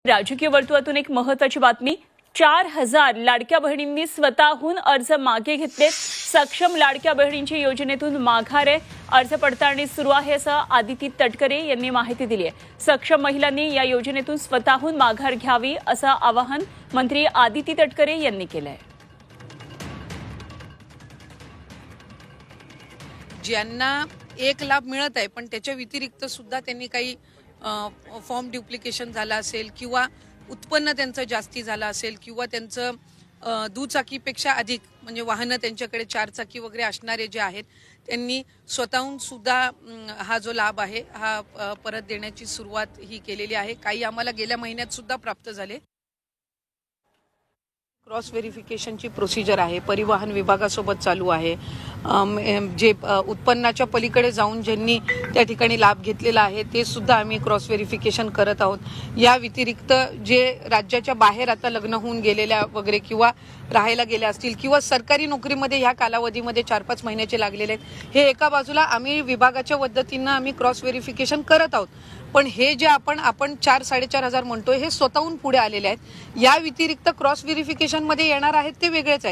राजकीय वर्तुळातून एक महत्त्वाची बातमी 4000 लाडक्या बहिणींनी स्वतःहून अर्ज मागे घेतले। सक्षम लाडक्या बहिणींची योजनेतून माघार आहे। अर्ज पडताळणी सुरू आहे असं आदिती तटकरे यांनी माहिती दिली आहे। सक्षम महिलांनी या योजनेतून स्वतःहून माघार घ्यावी असं आवाहन मंत्री आदिती तटकरे यांनी केलं आहे। ज्यांना एक लाभ मिळत आहे पण त्याच्या व्यतिरिक्त सुद्धा त्यांनी काही फॉर्म ड्युप्लिकेशन झाला असेल किंवा उत्पन्न त्यांचं जास्ती झालं असेल किंवा त्यांचं दुचाकीपेक्षा अधिक म्हणजे वाहनं त्यांच्याकडे 4 चाकी वगैरे असणारे जे आहेत त्यांनी स्वतःहून सुद्धा हा जो लाभ आहे हा परत देण्याची सुरुवात ही केलेली आहे। काही आम्हाला गेल्या महिन्यात सुद्धा प्राप्त झाले। क्रॉस व्हेरिफिकेशनची प्रोसिजर आहे, परिवहन विभागासोबत चालू आहे। जे उत्पन्नाच्या पलीकडे जाऊन ज्यांनी त्या ठिकाणी लाभ घेतलेला आहे ते सुद्धा आम्ही क्रॉस व्हेरिफिकेशन करत आहोत। या व्यतिरिक्त जे राज्याच्या बाहेर आता लग्न होऊन गेलेल्या वगैरे किंवा राहायला गेल्या असतील किंवा सरकारी नोकरीमध्ये ह्या कालावधीमध्ये 4-5 महिन्याचे लागलेले आहेत, हे एका बाजूला आम्ही विभागाच्या पद्धतीनं आम्ही क्रॉस व्हेरिफिकेशन करत आहोत। पण हे जे आपण 4-4.5 हजार म्हणतोय हे स्वतःहून पुढे आलेले आहेत। या व्यतिरिक्त क्रॉस व्हेरिफिकेशन मध्ये येणार आहेत ते वेगळेच आहेत।